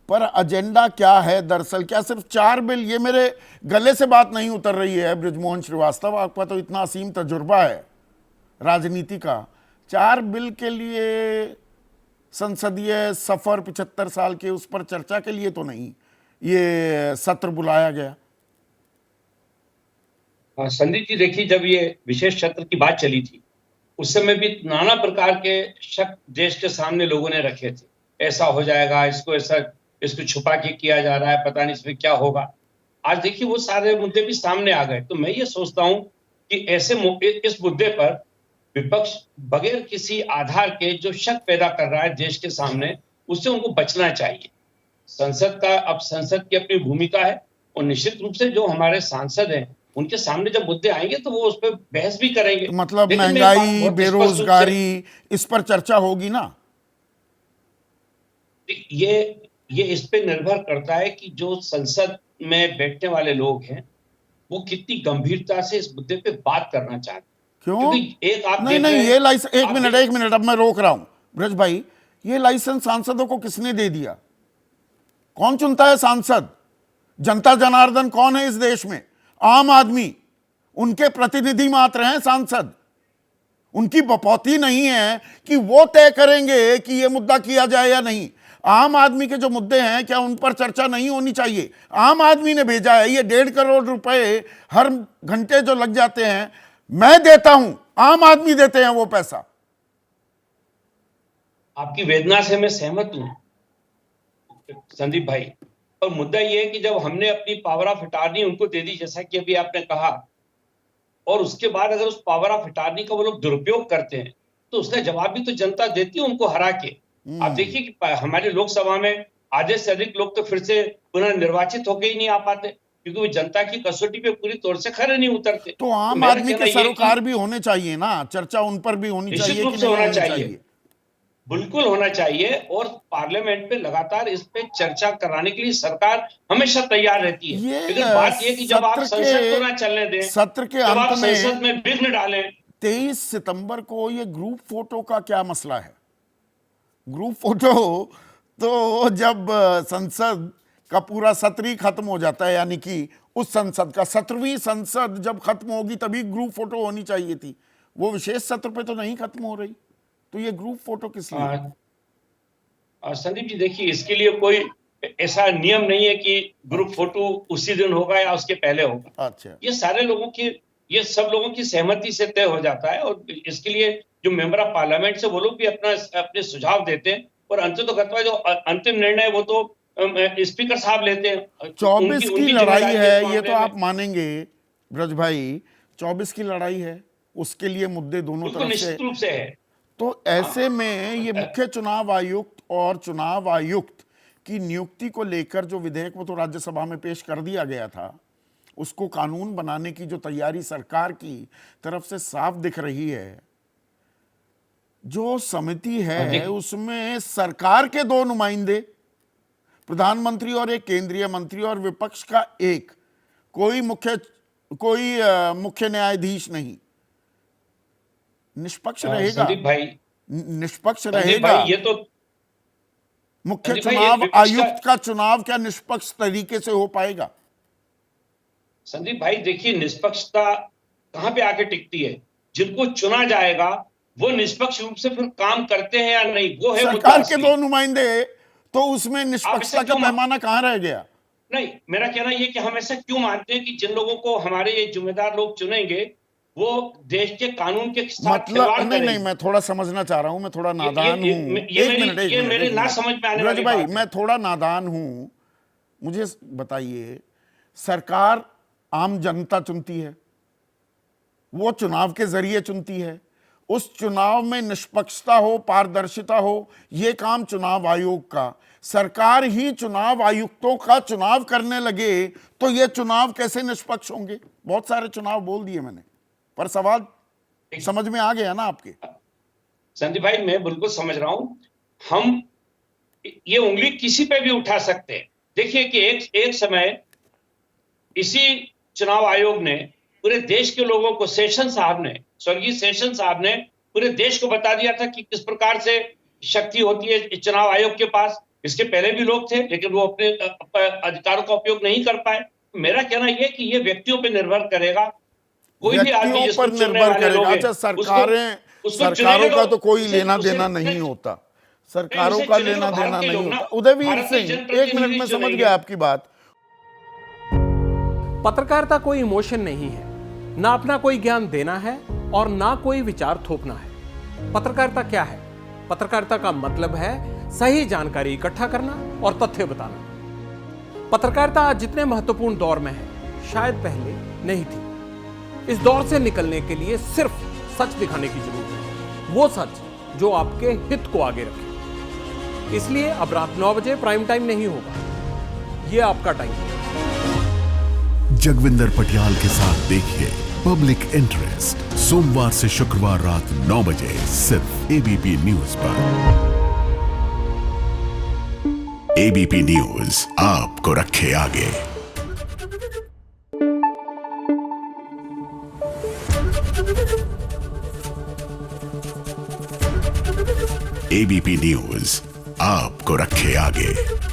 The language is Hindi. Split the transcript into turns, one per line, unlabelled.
पर एजेंडा क्या है दरअसल? क्या सिर्फ 4 बिल? ये मेरे गले से बात नहीं उतर रही है बृजमोहन श्रीवास्तव, आपका तो इतना असीम तजुर्बा है राजनीति का। 4 बिल के लिए संसदीय सफर 75 साल के, उस पर चर्चा के लिए तो नहीं ये सत्र बुलाया गया।
हाँ संदीप जी, देखिए जब ये विशेष सत्र की बात चली थी उस समय भी नाना प्रकार के शक देश के सामने लोगों ने रखे थे। ऐसा हो जाएगा, इसको छुपा के किया जा रहा है, पता नहीं इसमें क्या होगा। आज देखिए वो सारे मुद्दे भी सामने आ गए। तो मैं ये सोचता हूं कि इस मुद्दे पर विपक्ष बगैर किसी आधार के जो शक पैदा कर रहा है देश के सामने, उससे उनको बचना चाहिए। संसद की अपनी भूमिका है और निश्चित रूप से जो हमारे सांसद हैं उनके सामने जब मुद्दे आएंगे तो वो उस पर बहस भी करेंगे।
तो मतलब
लेकिन मैं एक बात
महंगाई,
बहुत स्पष्ट रूप से,
बेरोजगारी, इस पर चर्चा होगी ना?
ये इस पे निर्भर करता है कि जो संसद में बैठने वाले लोग हैं वो कितनी गंभीरता से इस मुद्दे पे बात करना चाहते हैं।
क्यों?
क्योंकि एक आप
नहीं
देख
नहीं,
रहे
ये
हैं,
लाइसेंस, एक
आप
मिनट
देख,
एक मिनट, अब मैं रोक रहा हूं ब्रज भाई। ये लाइसेंस सांसदों को किसने दे दिया? कौन चुनता है सांसद? जनता जनार्दन कौन है इस देश में? आम आदमी। उनके प्रतिनिधि मात्र हैं सांसद। उनकी बपौती नहीं है कि वो तय करेंगे कि ये मुद्दा किया जाए या नहीं। आम आदमी के जो मुद्दे हैं, क्या उन पर चर्चा नहीं होनी चाहिए? आम आदमी ने भेजा है। ये 1.5 करोड़ रुपए हर घंटे जो लग जाते हैं, मैं देता हूं, आम आदमी देते हैं वो पैसा।
आपकी वेदना से मैं सहमत हूं संदीप भाई। और मुद्दा ये है कि जब हमने अपनी पावर ऑफ अटॉर्नी उनको दे दी, जैसा कि अभी आपने कहा, और उसके बाद अगर उस पावर ऑफ अटॉर्नी का वो लोग दुरुपयोग करते हैं तो उसका जवाब भी तो जनता देती है उनको हरा के। आप देखिए कि हमारे लोकसभा में आधे से अधिक लोग तो फिर से पुनर्निर्वाचित होके ही नहीं आ पाते क्योंकि वो जनता की कसौटी पे पूरी तौर से खरे नहीं उतरते।
तो
तो
आम
मेरा
आदमी
कहना
के
यह है कि
सरोकार भी होने चाहिए ना, चर्चा उन पर भी होनी
निश्चित
चाहिए
रूप
कि
से
नहीं
होना
होनी
चाहिए,
चाहिए?
बिल्कुल होना चाहिए। और पार्लियामेंट पे लगातार इस पे चर्चा कराने के लिए सरकार हमेशा तैयार रहती है।
ये
लेकिन बात यह कि जब आप संसद को ना चलने दें,
सत्र के
जब
अंत
आप
में
संसद में विघ्न डालें।
23 सितंबर को ये ग्रुप फोटो का क्या मसला है? ग्रुप फोटो तो जब संसद का पूरा सत्र ही खत्म हो जाता है, यानी कि उस संसद का 17वीं संसद जब खत्म होगी तभी ग्रुप फोटो होनी चाहिए थी। वो विशेष सत्र पे तो नहीं खत्म हो रही, तो ये ग्रुप फोटो किस लिए?
संदीप जी देखिए, इसके लिए कोई ऐसा नियम नहीं है कि ग्रुप
अच्छा
फोटो उसी दिन होगा या उसके पहले होगा।
अच्छा।
ये सब लोगों की सहमति से तय हो जाता है। और इसके लिए जो मेंबर ऑफ पार्लियामेंट से वो लोग भी अपने सुझाव देते हैं और अंततः जो अंतिम निर्णय वो तो स्पीकर साहब लेते हैं। उनकी
24 की
उनकी
लड़ाई
जिम्मेदारी है इस
है, ये तो
मामले में।
आप मानेंगे ब्रज भाई। 24 की लड़ाई है, उसके लिए मुद्दे दोनों
बिल्कुल
तरफ से।
निश्चित रूप से है।
तो
हाँ,
ऐसे में ये मुख्य चुनाव आयुक्त और चुनाव आयुक्त की नियुक्ति को लेकर जो विधेयक वो तो राज्यसभा में पेश कर दिया गया था, उसको कानून बनाने की जो तैयारी सरकार की तरफ से साफ दिख रही है। जो समिति है
देख
उसमें सरकार के 2 नुमाइंदे, प्रधानमंत्री और एक केंद्रीय मंत्री, और विपक्ष का एक, कोई मुख्य न्यायाधीश नहीं। निष्पक्ष रहेगा?
संदीप भाई,
निष्पक्ष रहेगा?
ये तो
मुख्य
संदीप भाई ये
चुनाव
विपक्ष का,
आयुक्त का चुनाव क्या निष्पक्ष तरीके से हो पाएगा?
संदीप भाई देखिए, निष्पक्षता कहां पे आके टिकती है? जिनको चुना जाएगा वो निष्पक्ष रूप से फिर काम करते हैं या नहीं, वो है मुद्दा
सरकार के
असली।
2 नुमाइंदे, तो उसमें
आप ऐसा
निष्पक्षता का
क्यों
पैमाना कहां रह गया?
नहीं, मेरा कहना ये कि हम ऐसा क्यों मानते हैं कि जिन लोगों को हमारे ये जिम्मेदार लोग चुनेंगे वो देश के कानून के साथ
मतलब
खिलवाड़
नहीं नहीं,
करेंगे?
मैं थोड़ा समझना चाह रहा हूं, मैं थोड़ा नादान हूं। एक मिनट एक
ये
मिनट
मेरे
एक
ना
मिनट
समझ में आने
ब्रज
वाली
भाई,
बात है।
मैं थोड़ा नादान हूं। मुझे बताइए, सरकार आम जनता चुनती है, वो चुनाव के जरिए चुनती है। उस चुनाव में निष्पक्षता हो, पारदर्शिता हो, ये काम चुनाव आयोग का। सरकार ही चुनाव आयुक्तों का चुनाव करने लगे तो ये चुनाव कैसे निष्पक्ष होंगे? बहुत सारे चुनाव बोल दिए मैंने, पर सवाल समझ में आ गया ना आपके?
संदीप भाई मैं बिल्कुल समझ रहा हूं। हम ये उंगली किसी पे भी उठा सकते हैं। देखिए कि एक समय इसी चुनाव आयोग ने पूरे देश के लोगों को, स्वर्गीय सेशन साहब ने पूरे देश को बता दिया था कि किस प्रकार से शक्ति होती है चुनाव आयोग के पास। इसके पहले भी लोग थे, लेकिन वो अपने अधिकारों का उपयोग नहीं कर पाए। मेरा कहना यह कि ये व्यक्तियों पर निर्भर करेगा। कोई भी आदमी
व्यक्तियों
जिसको
पर
चुनने
निर्भर
वाले
करेगा।
लोग हैं,
अच्छा,
उसको
सरकारों का तो कोई
उसे-
लेना
उसे-
देना नहीं होता, सरकारों
उसे
का
चुनेगा
लेना
भारत
देना
के
नहीं
लोग ना।
होता। उदयवीर
भारत के
सिंह,
जनप्रतिनिधि
एक मिनट में समझ
चुनेंगे।
गया आपकी बात।
पत्रकारिता कोई इमोशन नहीं है, ना अपना कोई ज्ञान देना है और ना कोई विचार थोपना है। पत्रकारिता क्या है? पत्रकारिता का मतलब है सही जानकारी इकट्ठा करना और तथ्य बताना। पत्रकारिता आज जितने महत्वपूर्ण दौर में है, शायद पहले नहीं थी। इस दौर से निकलने के लिए सिर्फ सच दिखाने की जरूरत है, वो सच जो आपके हित को आगे रखे। इसलिए अब रात 9 बजे प्राइम टाइम नहीं होगा, ये आपका टाइम है।
जगविंदर पटियाल के साथ देखिए पब्लिक इंटरेस्ट, सोमवार से शुक्रवार रात 9 बजे सिर्फ एबीपी न्यूज पर। एबीपी न्यूज आपको रखे आगे। एबीपी न्यूज आपको रखे आगे।